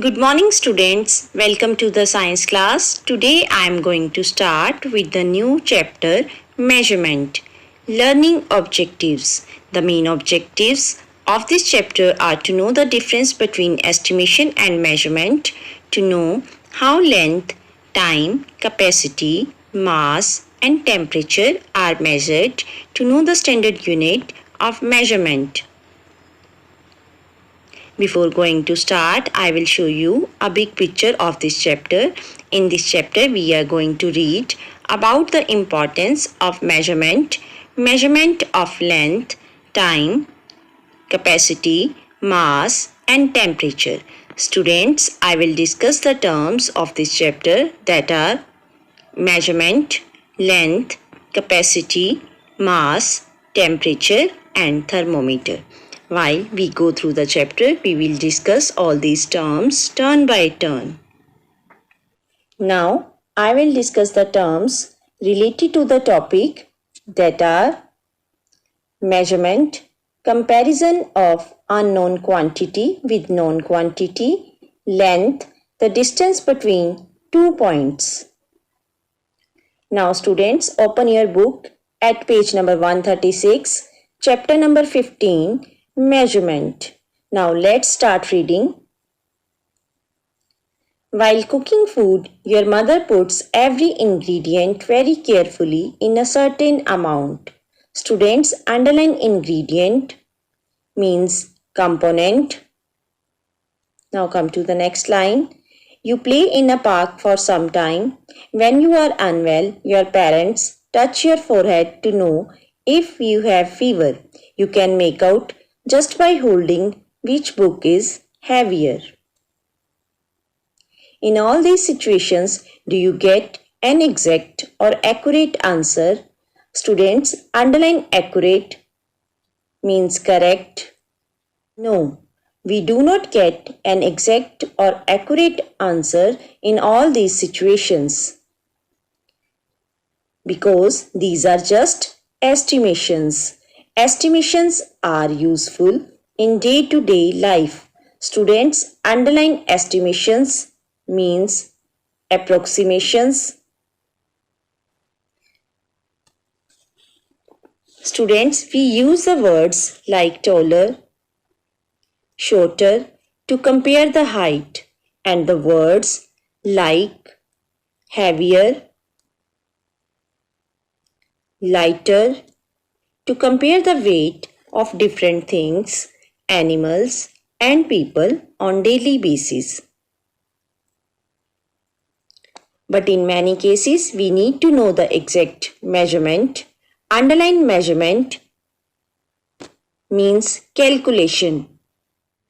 Good morning, students. Welcome to the science class. Today I am going to start with the new chapter Measurement. Learning objectives. The main objectives of this chapter are to know the difference between estimation and measurement, to know how length, time, capacity, mass, and temperature are measured, to know the standard unit of measurement. Before going to start, I will show you a big picture of this chapter. In this chapter, we are going to read about the importance of measurement, measurement of length, time, capacity, mass, and temperature. Students, I will discuss the terms of this chapter, that are measurement, length, capacity, mass, temperature, and thermometer. While we go through the chapter, we will discuss all these terms turn by turn. Now, I will discuss the terms related to the topic, that are measurement, comparison of unknown quantity with known quantity, length, the distance between 2 points. Now students, open your book at page number 136, chapter number 15, Measurement. Now let's start reading. While cooking food, your mother puts every ingredient very carefully in a certain amount. Students, underline ingredient means component. Now come to the next line. You play in a park for some time. When you are unwell, your parents touch your forehead to know if you have fever. You can make out just by holding which book is heavier. In all these situations, do you get an exact or accurate answer? Students, underline accurate means correct. No, we do not get an exact or accurate answer in all these situations because these are just estimations. Estimations are useful in day-to-day life. Students, underline estimations means approximations. Students, we use the words like taller, shorter to compare the height, and the words like, heavier, lighter to compare the weight of different things, animals, and people on daily basis. But in many cases, we need to know the exact measurement. Underline measurement means calculation.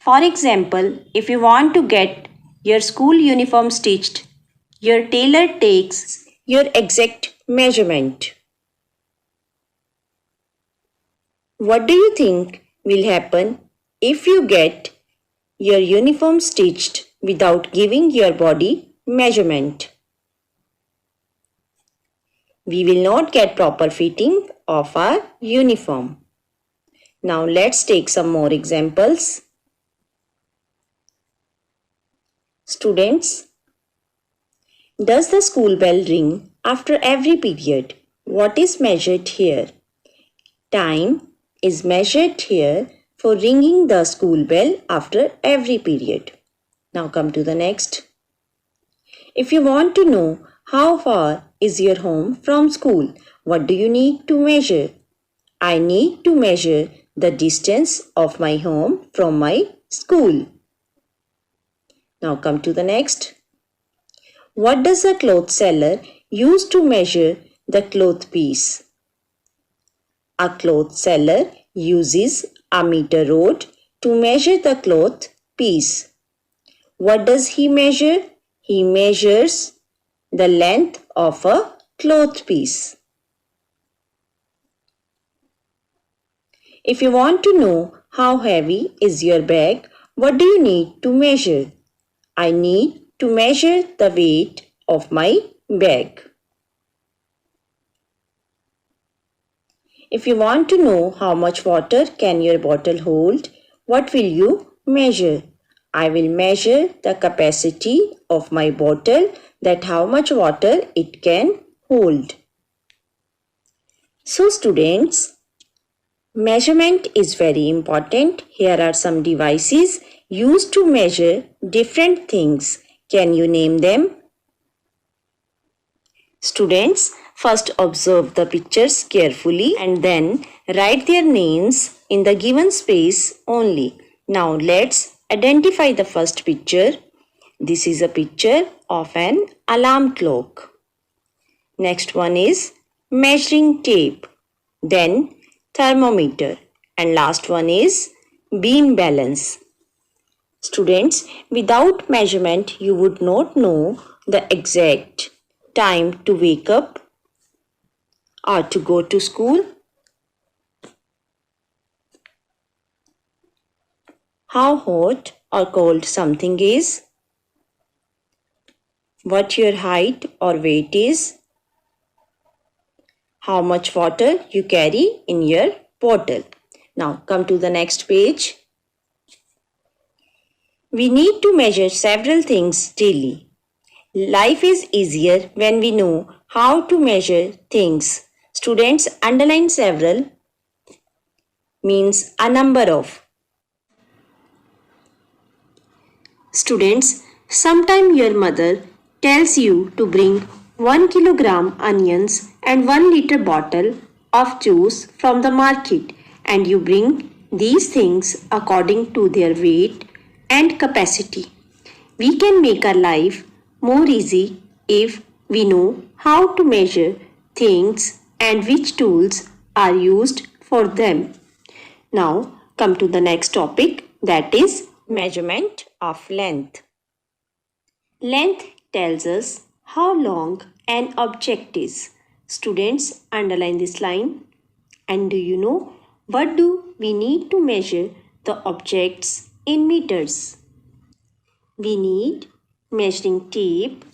For example, if you want to get your school uniform stitched, your tailor takes your exact measurement. What do you think will happen if you get your uniform stitched without giving your body measurement? We will not get proper fitting of our uniform. Now let's take some more examples. Students, does the school bell ring after every period? What is measured here? Time is measured here for ringing the school bell after every period. Now come to the next. If you want to know how far is your home from school, what do you need to measure? I need to measure the distance of my home from my school. Now come to the next. What does a cloth seller use to measure the cloth piece? A cloth seller uses a meter rod to measure the cloth piece. What does he measure? He measures the length of a cloth piece. If you want to know how heavy is your bag, what do you need to measure? I need to measure the weight of my bag. If you want to know how much water can your bottle hold, what will you measure? I will measure the capacity of my bottle, that how much water it can hold. So students, measurement is very important. Here are some devices used to measure different things. Can you name them? Students, first observe the pictures carefully and then write their names in the given space only. Now let's identify the first picture. This is a picture of an alarm clock. Next one is measuring tape. Then thermometer. And last one is beam balance. Students, without measurement, you would not know the exact time to wake up or to go to school, how hot or cold something is, what your height or weight is, how much water you carry in your bottle. Now come to the next page. We need to measure several things daily. Life is easier when we know how to measure things. Students, underline several means a number of. Students, sometime your mother tells you to bring 1 kilogram onions and 1 liter bottle of juice from the market, and you bring these things according to their weight and capacity. We can make our life more easy if we know how to measure things and which tools are used for them. Now come to the next topic, that is measurement of length. Length tells us how long an object is. Students, underline this line. And do you know what do we need to measure the objects in meters? We need measuring tape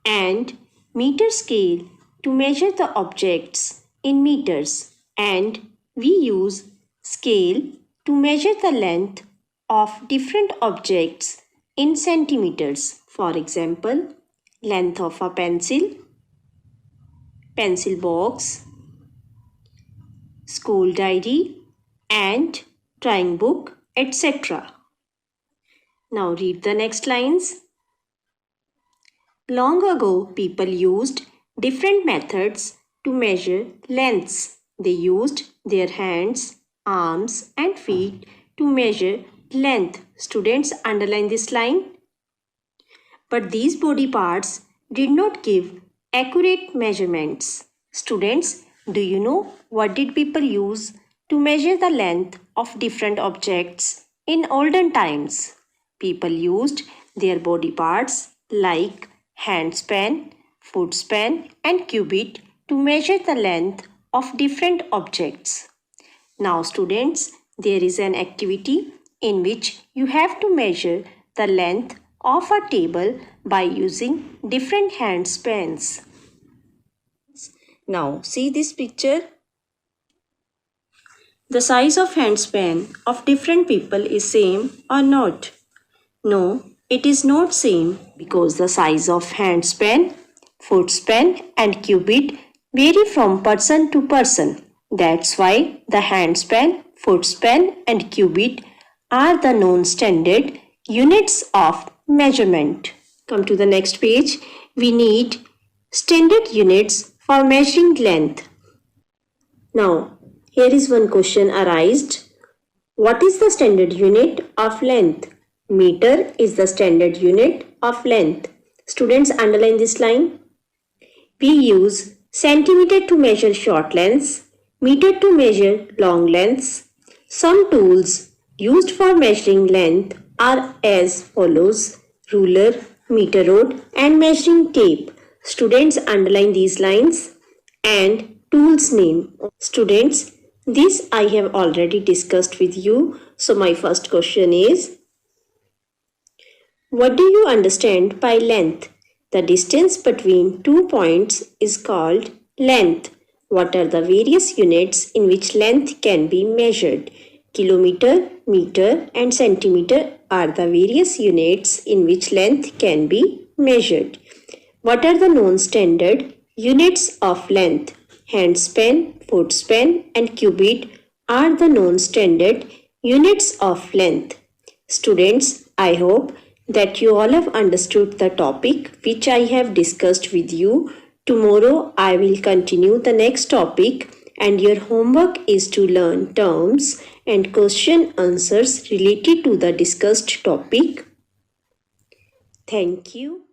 and meter scale to measure the objects in meters, and we use scale to measure the length of different objects in centimeters. For example, length of a pencil, pencil box, school diary and drawing book, etc. Now read the next lines. Long ago, people used different methods to measure lengths. They used their hands, arms and feet to measure length. Students, underline this line. But these body parts did not give accurate measurements. Students, do you know what did people use to measure the length of different objects in olden times? People used their body parts like handspan, footspan and cubit to measure the length of different objects. Now students, there is an activity in which you have to measure the length of a table by using different handspans. Now see this picture. The size of handspan of different people is same or not? No, it is not same because the size of handspan, footspan and cubit vary from person to person. That's why the handspan, footspan and cubit are the known standard units of measurement. Come to the next page. We need standard units for measuring length. Now, here is one question arised. What is the standard unit of length? Meter is the standard unit of length. Students, underline this line. We use centimeter to measure short lengths, meter to measure long lengths. Some tools used for measuring length are as follows: ruler, meter rod and measuring tape. Students, underline these lines and tools name. Students, this I have already discussed with you. So my first question is, what do you understand by length? The distance between 2 points is called length. What are the various units in which length can be measured? Kilometer, meter and centimeter are the various units in which length can be measured. What are the known standard units of length? Handspan, footspan and cubit are the known standard units of length. Students, I hope that you all have understood the topic which I have discussed with you. Tomorrow I will continue the next topic, and your homework is to learn terms and question answers related to the discussed topic. Thank you.